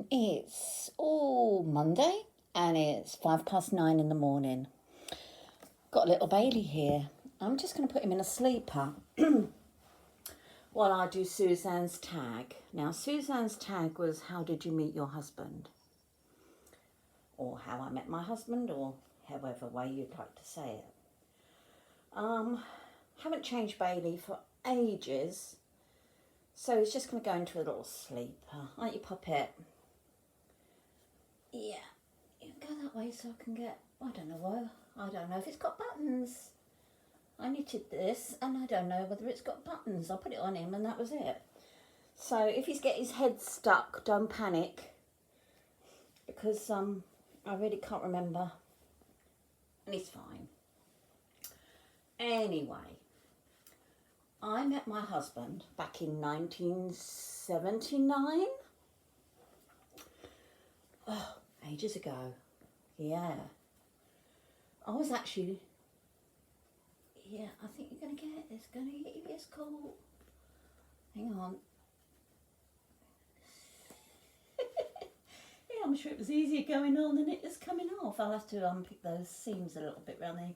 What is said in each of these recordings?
It's Monday and it's 9:05 in the morning. Got a little Bailey here. I'm just going to put him in a sleeper while I do Suzanne's tag. Now, Suzanne's tag was how did you meet your husband? Or how I met my husband, or however way you'd like to say it. Haven't changed Bailey for ages. So he's just going to go into a little sleeper. Aren't you, Puppet? Yeah. You go that way so I can get, I don't know if it's got buttons. I knitted this and I don't know whether it's got buttons. I put it on him and that was it. So if he's getting his head stuck, don't panic. Because I really can't remember. And he's fine. Anyway. I met my husband back in 1979. Oh, ages ago. Yeah. I was actually, I think you're going to get it. It's going to get you this cold. Hang on. Yeah, I'm sure it was easier going on than it is coming off. I'll have to unpick those seams a little bit round there.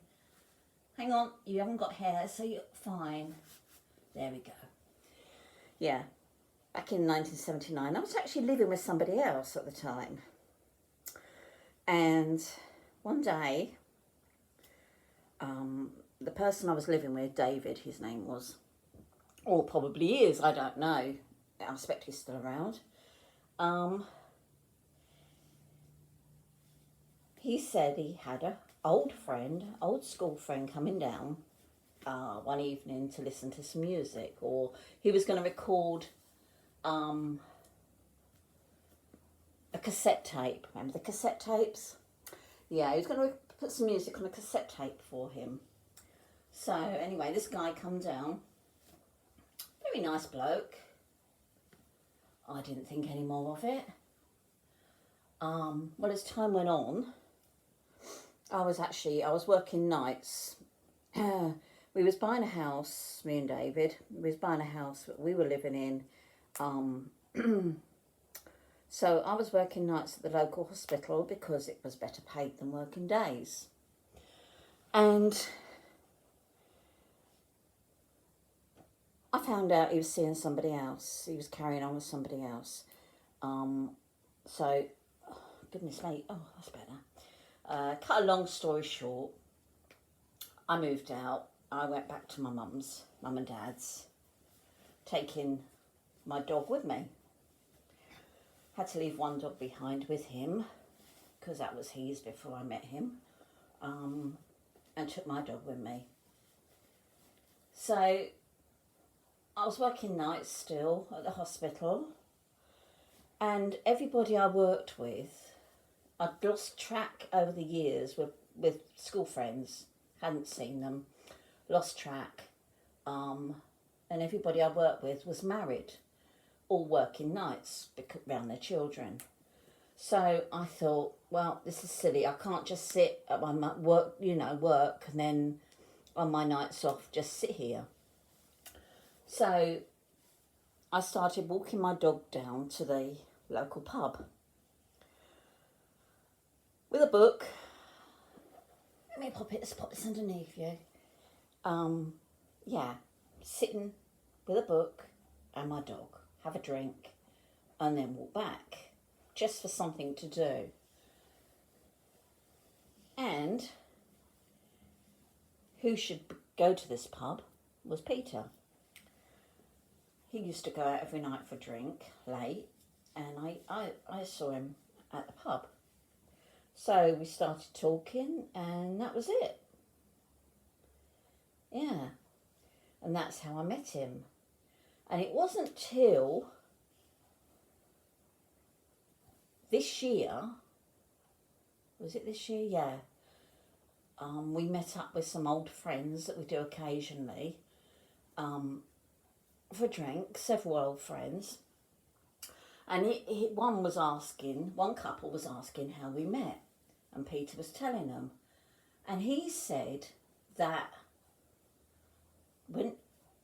Hang on, you haven't got hair, so you're fine. There we go. Yeah, back in 1979. I was actually living with somebody else at the time. And one day, the person I was living with, David, his name was, or probably is, I don't know. I expect he's still around. He said he had an old school friend coming down one evening to listen to some music, or he was going to record a cassette tape. Remember the cassette tapes? Yeah, he was going to put some music on a cassette tape for him. So anyway, this guy come down, very nice bloke. I didn't think any more of it. Well, as time went on, I was working nights. We was buying a house, me and David. We was buying a house that we were living in. So I was working nights at the local hospital because it was better paid than working days. And I found out he was seeing somebody else. He was carrying on with somebody else. So, goodness me, that's better. Cut a long story short, I moved out. I went back to my mum and dad's, taking my dog with me. Had to leave one dog behind with him, because that was his before I met him, and took my dog with me. So I was working nights still at the hospital, and everybody I worked with, I'd lost track over the years with school friends, hadn't seen them, lost track, and everybody I worked with was married, all working nights around their children. So I thought, well, this is silly. I can't just sit at my work, and then on my nights off just sit here. So I started walking my dog down to the local pub with a book. Let me pop this underneath you. Sitting with a book and my dog, have a drink, and then walk back, just for something to do. And who should go to this pub was Peter. He used to go out every night for a drink, late, and I saw him at the pub. So we started talking, and that was it. Yeah. And that's how I met him. And it wasn't till this year, was it this year? Yeah. We met up with some old friends that we do occasionally for a drink, several old friends. And one couple was asking how we met. And Peter was telling them. And he said that when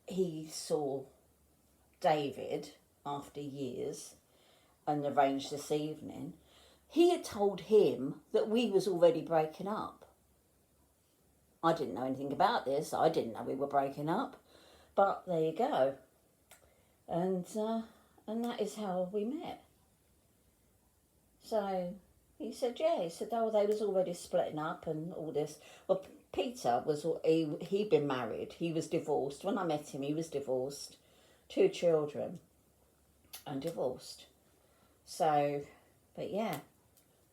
he saw David after years, and arranged this evening, he had told him that we was already breaking up. I didn't know anything about this. I didn't know we were breaking up. But there you go. And that is how we met. So he said, yeah, he said, oh, they was already splitting up and all this. Well, Peter he'd been married. He was divorced. When I met him, he was divorced. 2 children and divorced. So, but yeah,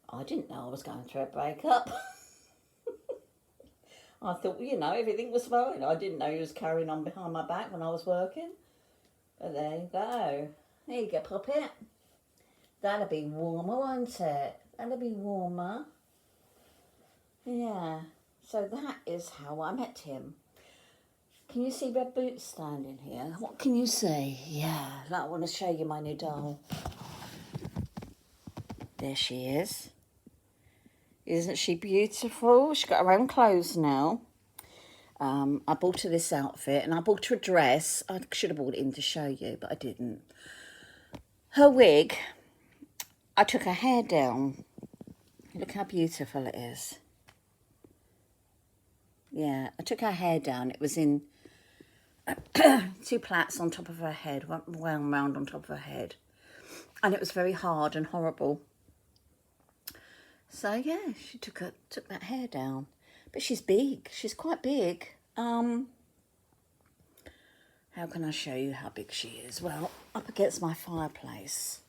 I didn't know I was going through a breakup. I thought, you know, everything was fine. I didn't know he was carrying on behind my back when I was working. But there you go. There you go, Puppet. That'll be warmer, won't it? That'll be warmer. Yeah. So that is how I met him. Can you see Red Boots standing here? What can you see? Yeah, I want to show you my new doll. There she is. Isn't she beautiful? She's got her own clothes now. I bought her this outfit and I bought her a dress. I should have brought it in to show you, but I didn't. Her wig, I took her hair down. Look how beautiful it is. Yeah, I took her hair down. It was in 2 plaits on top of her head, wound round on top of her head. And it was very hard and horrible. So yeah, she took that hair down. But she's big. She's quite big. How can I show you how big she is? Well, up against my fireplace.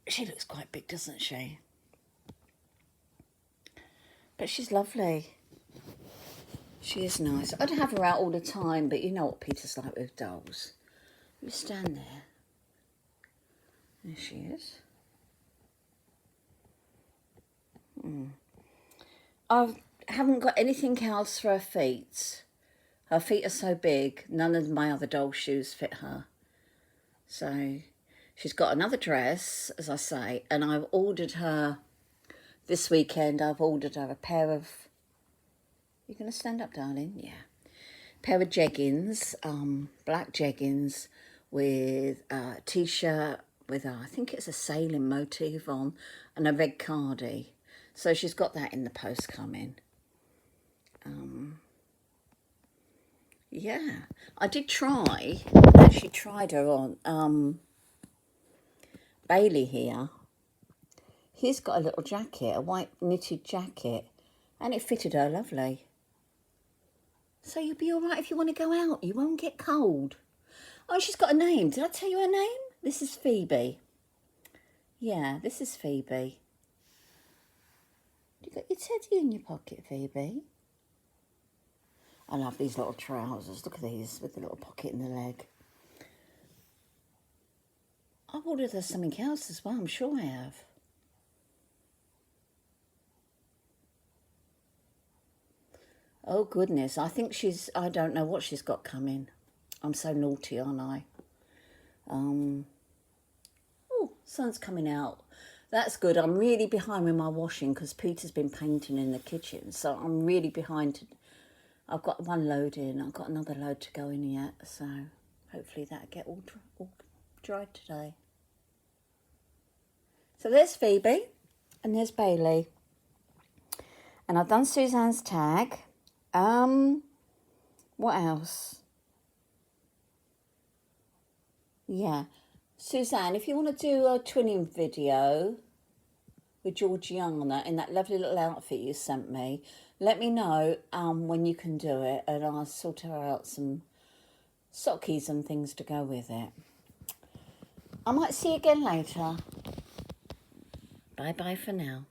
She looks quite big, doesn't she? But she's lovely. She is nice. I'd have her out all the time, but you know what Peter's like with dolls. You stand there. There she is. I haven't got anything else for her feet. Her feet are so big, none of my other doll shoes fit her. So she's got another dress, as I say, and I've ordered her, this weekend, I've ordered her a pair of, you going to stand up, darling? Yeah. Pair of jeggings, black jeggings with a T-shirt with I think it's a sailing motif on, and a red cardi. So she's got that in the post coming. Yeah, I actually tried her on. Bailey here, he's got a little jacket, a white knitted jacket, and it fitted her lovely. So you'll be all right if you want to go out. You won't get cold. Oh, she's got a name. Did I tell you her name? This is Phoebe. Yeah, this is Phoebe. You got your teddy in your pocket, Phoebe? I love these little trousers. Look at these with the little pocket in the leg. I've ordered her something else as well. I'm sure I have. Oh, goodness. I think I don't know what she's got coming. I'm so naughty, aren't I? Oh, sun's coming out. That's good. I'm really behind with my washing because Peter's been painting in the kitchen. So I'm really behind. I've got one load in. I've got another load to go in yet. So hopefully that'll get all dried today. So there's Phoebe and there's Bailey. And I've done Suzanne's tag. What else? Yeah. Suzanne, if you want to do a twinning video with Georgiana in that lovely little outfit you sent me, let me know when you can do it, and I'll sort her out some sockies and things to go with it. I might see you again later. Bye-bye for now.